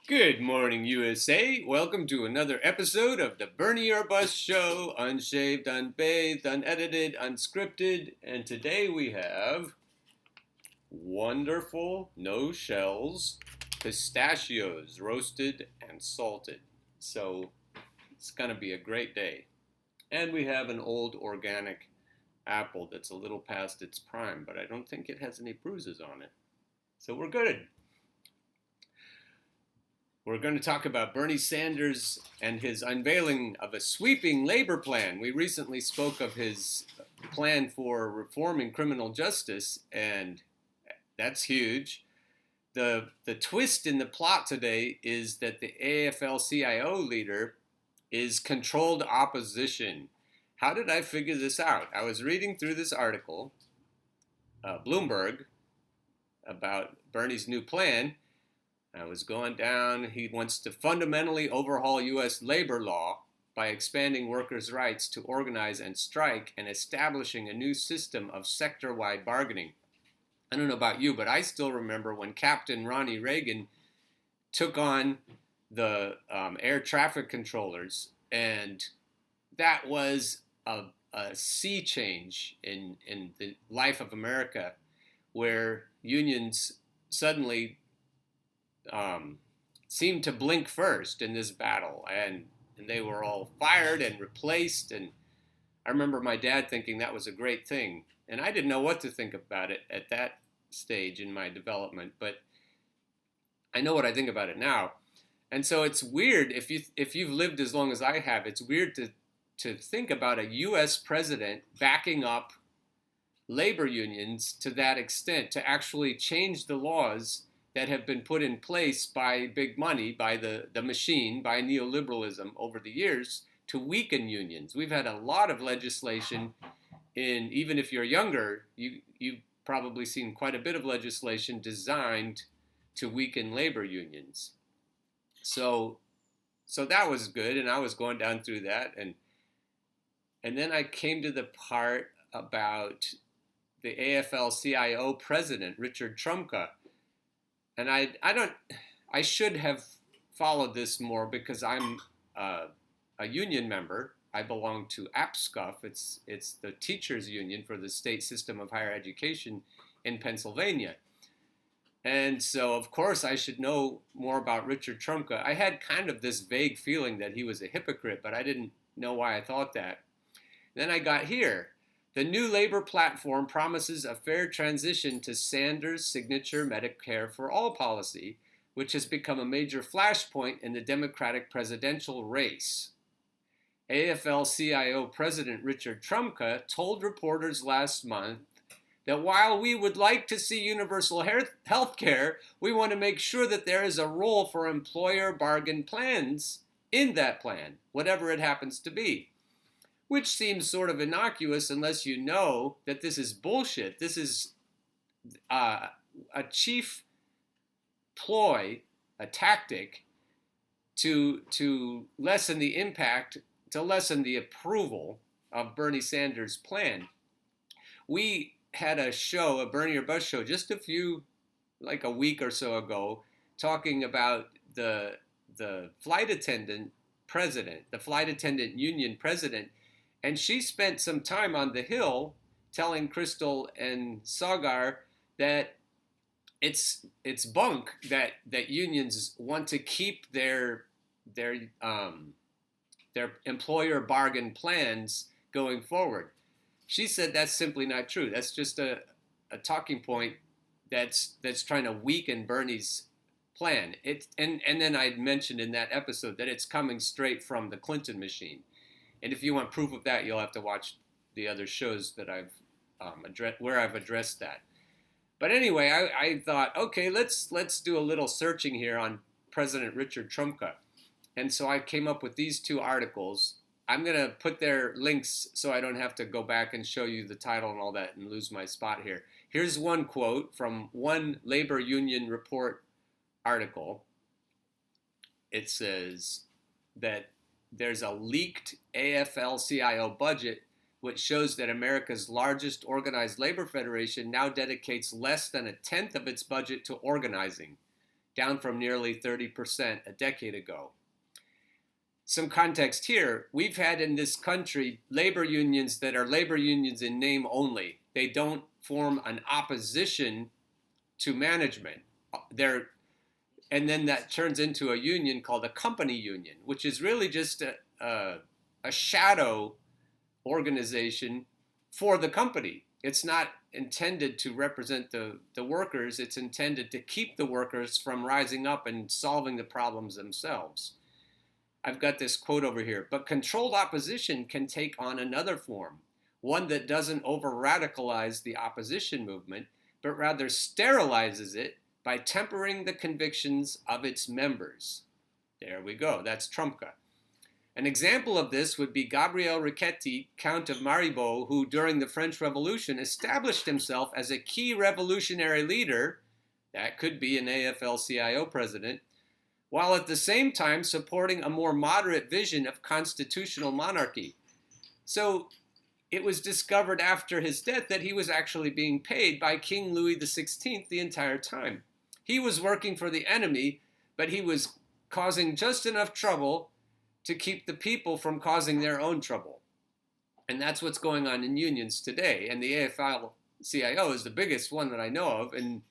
Good morning, USA. Welcome to another episode of the Bernie or Bust Show, unshaved, unbathed, unedited, unscripted. And today we have wonderful, no shells, pistachios, roasted and salted. So it's going to be a great day. And we have an old organic apple that's a little past its prime, but I don't think it has any bruises on it. So we're good. We're going to talk about Bernie Sanders and his unveiling of a sweeping labor plan. We recently spoke of his plan for reforming criminal justice, and that's huge. The twist in the plot today is that the AFL-CIO leader is controlled opposition. How did I figure this out? I was reading through this article, Bloomberg, about Bernie's new plan. I was going down. He wants to fundamentally overhaul U.S. labor law by expanding workers' rights to organize and strike and establishing a new system of sector-wide bargaining. I don't know about you, but I still remember when Captain Ronnie Reagan took on the air traffic controllers, and that was a sea change in the life of America, where unions suddenly seemed to blink first in this battle, and they were all fired and replaced. And I remember my dad thinking that was a great thing, and I didn't know what to think about it at that stage in my development, but I know what I think about it now. And so it's weird, if you've lived as long as I have, it's weird to think about a US president backing up labor unions to that extent, to actually change the laws that have been put in place by big money, by the machine, by neoliberalism over the years to weaken unions. We've had a lot of legislation even if you're younger, you've probably seen quite a bit of legislation designed to weaken labor unions. So that was good, and I was going down through that, and then I came to the part about the AFL-CIO president, Richard Trumka. And I should have followed this more because I'm a union member. I belong to APSCUF. It's the teachers union for the state system of higher education in Pennsylvania. And so, of course, I should know more about Richard Trumka. I had kind of this vague feeling that he was a hypocrite, but I didn't know why I thought that. Then I got here. The new labor platform promises a fair transition to Sanders' signature Medicare for All policy, which has become a major flashpoint in the Democratic presidential race. AFL-CIO President Richard Trumka told reporters last month that while we would like to see universal health care, we want to make sure that there is a role for employer bargain plans in that plan, whatever it happens to be. Which seems sort of innocuous unless you know that this is bullshit. This is a chief ploy, a tactic to lessen the impact, to lessen the approval of Bernie Sanders' plan. We had a show, a Bernie or Bust show, just like a week or so ago, talking about the flight attendant president, the flight attendant union president. And she spent some time on the Hill telling Crystal and Sagar that it's bunk that unions want to keep their employer bargain plans going forward. She said that's simply not true. That's just a talking point that's trying to weaken Bernie's plan. And then I mentioned in that episode that it's coming straight from the Clinton machine. And if you want proof of that, you'll have to watch the other shows that I've where I've addressed that. But anyway, I thought, okay, let's do a little searching here on President Richard Trumka. And so I came up with these two articles. I'm going to put their links so I don't have to go back and show you the title and all that and lose my spot here. Here's one quote from one labor union report article. It says that there's a leaked AFL-CIO budget which shows that America's largest organized labor federation now dedicates less than a tenth of its budget to organizing. down from nearly 30% a decade ago. Some context here, we've had in this country labor unions that are labor unions in name only. They don't form an opposition to management. And then that turns into a union called a company union, which is really just a shadow organization for the company. It's not intended to represent the workers. It's intended to keep the workers from rising up and solving the problems themselves. I've got this quote over here, but controlled opposition can take on another form, one that doesn't over-radicalize the opposition movement, but rather sterilizes it by tempering the convictions of its members. There we go, that's Trumka. An example of this would be Gabriel Riquetti, Count of Maribor, who during the French Revolution established himself as a key revolutionary leader, that could be an AFL-CIO president, while at the same time supporting a more moderate vision of constitutional monarchy. So it was discovered after his death that he was actually being paid by King Louis XVI the entire time. He was working for the enemy, but he was causing just enough trouble to keep the people from causing their own trouble. And that's what's going on in unions today. And the AFL-CIO is the biggest one that I know of. And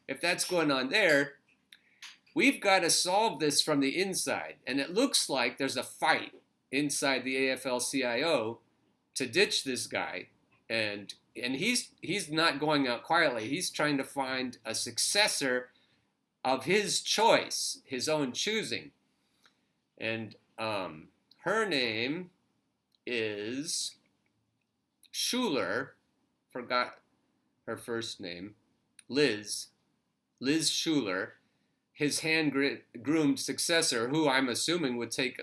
if that's going on there, we've got to solve this from the inside. And it looks like there's a fight inside the AFL-CIO to ditch this guy. And he's not going out quietly. He's trying to find a successor of his choice, his own choosing. And her name is Schuler, forgot her first name, Liz Schuler, his hand-groomed successor, who I'm assuming would take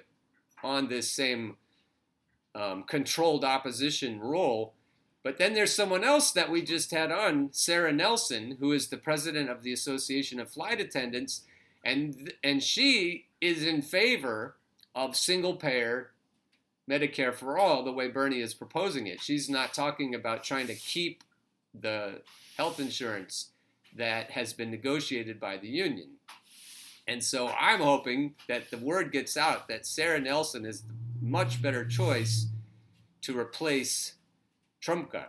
on this same controlled opposition role. But then there's someone else that we just had on, Sara Nelson, who is the president of the Association of Flight Attendants, and she is in favor of single-payer Medicare for all, the way Bernie is proposing it. She's not talking about trying to keep the health insurance that has been negotiated by the union. And so I'm hoping that the word gets out that Sara Nelson is the much better choice to replace Trumka.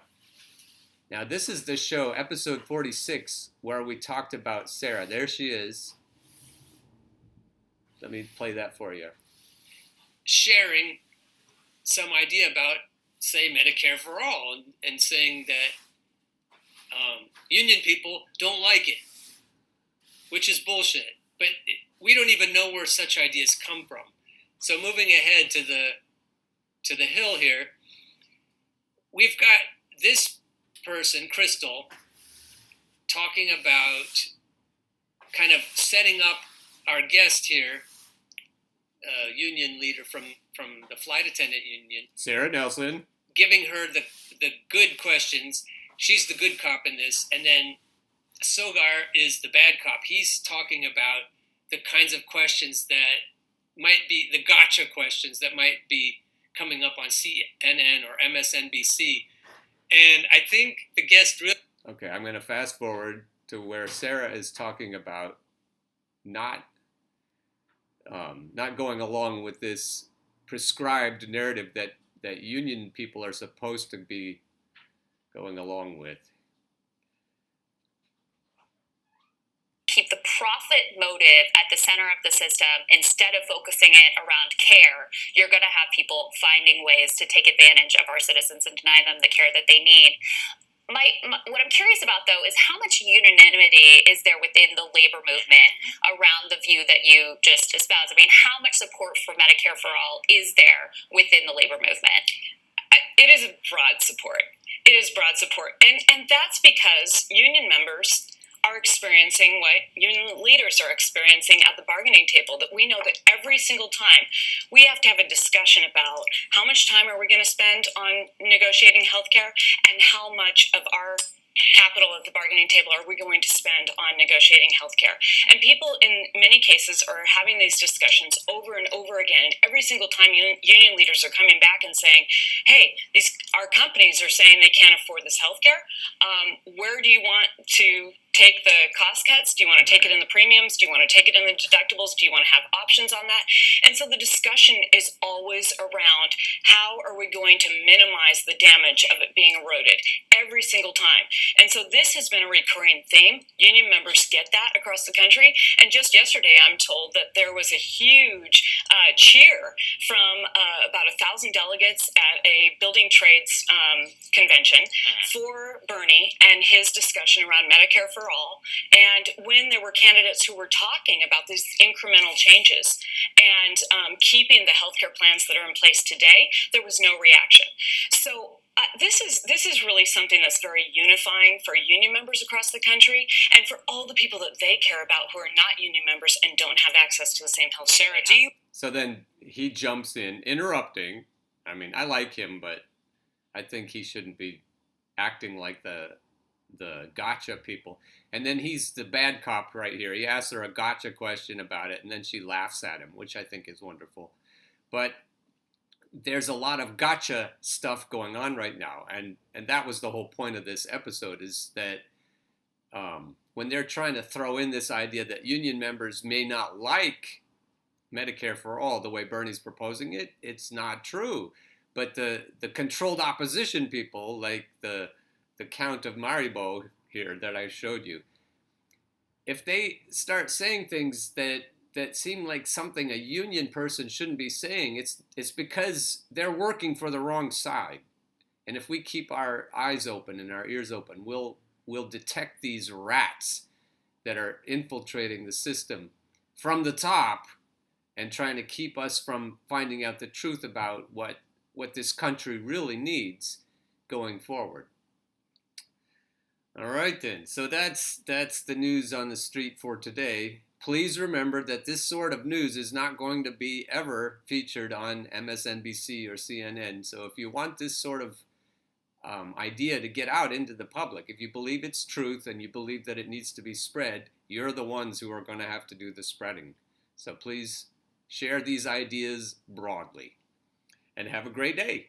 Now, this is the show, episode 46, where we talked about Sara. There she is. Let me play that for you. Sharing some idea about, say, Medicare for all, and saying that union people don't like it, which is bullshit. But we don't even know where such ideas come from. So moving ahead to the hill here, we've got this person, Crystal, talking about kind of setting up our guest here, union leader from the flight attendant union, Sara Nelson, giving her the good questions. She's the good cop in this, and then Sogar is the bad cop. He's talking about the kinds of questions that might be the gotcha questions that might be coming up on CNN or MSNBC. And I think the guest really... Okay, I'm going to fast forward to where Sara is talking about not going along with this prescribed narrative that union people are supposed to be going along with. Keep the profit motive at the center of the system instead of focusing it around care, you're going to have people finding ways to take advantage of our citizens and deny them the care that they need. What I'm curious about, though, is how much unanimity is there within the labor movement around the view that you just espoused? I mean, how much support for Medicare for all is there within the labor movement? It is broad support. It is broad support. And that's because union members are experiencing what union leaders are experiencing at the bargaining table, that we know that every single time we have to have a discussion about how much time are we going to spend on negotiating healthcare and how much of our capital at the bargaining table are we going to spend on negotiating healthcare. And people in many cases are having these discussions over and over again. And every single time union leaders are coming back and saying, hey, our companies are saying they can't afford this healthcare. Where do you want to take the cost cuts? Do you want to take it in the premiums? Do you want to take it in the deductibles? Do you want to have options on that? And so the discussion is always around how are we going to minimize the damage of it being eroded every single time. And so this has been a recurring theme. Union members get that across the country. And just yesterday, I'm told that there was a huge cheer from about 1,000 delegates at a building trades convention for Bernie and his discussion around Medicare for all. And when there were candidates who were talking about these incremental changes and keeping the healthcare plans that are in place today, there was no reaction. So this is really something that's very unifying for union members across the country and for all the people that they care about who are not union members and don't have access to the same health care. Sarah, do you? So then he jumps in, interrupting. I mean, I like him, but I think he shouldn't be acting like the gotcha people. And then he's the bad cop right here. He asks her a gotcha question about it, and then she laughs at him, which I think is wonderful. But there's a lot of gotcha stuff going on right now, and that was the whole point of this episode, is that when they're trying to throw in this idea that union members may not like Medicare for all the way Bernie's proposing it, it's not true. But the controlled opposition people, like the Count of Maribo here that I showed you, if they start saying things that seem like something a union person shouldn't be saying, it's because they're working for the wrong side. And if we keep our eyes open and our ears open, we'll detect these rats that are infiltrating the system from the top and trying to keep us from finding out the truth about what this country really needs going forward. All right then, so that's the news on the street for today. Please remember that this sort of news is not going to be ever featured on MSNBC or CNN. So if you want this sort of idea to get out into the public, if you believe it's truth and you believe that it needs to be spread, you're the ones who are going to have to do the spreading. So please share these ideas broadly and have a great day.